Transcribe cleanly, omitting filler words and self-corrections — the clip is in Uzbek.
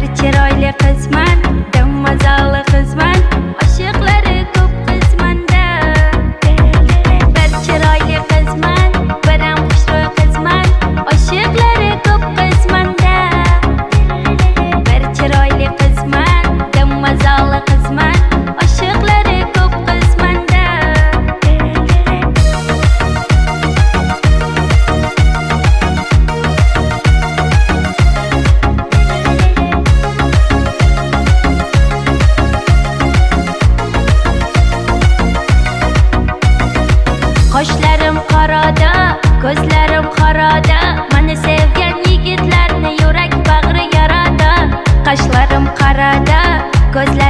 Bir chiroyli qizman, dammazalı qizman, oshiqlari ko'p qizmanda. Bir chiroyli qizman, biram xushro'y qizman, oshiqlari ko'p qizmanda. Bir chiroyli qizman, dammazalı qizman, oshiqlari ko'p qizmanda. Qoshlarim qorada, ko'zlarim qorada, meni sevgan yigitlarni yurak bag'ri yarada. Qoshlarim qorada, ko'zlarim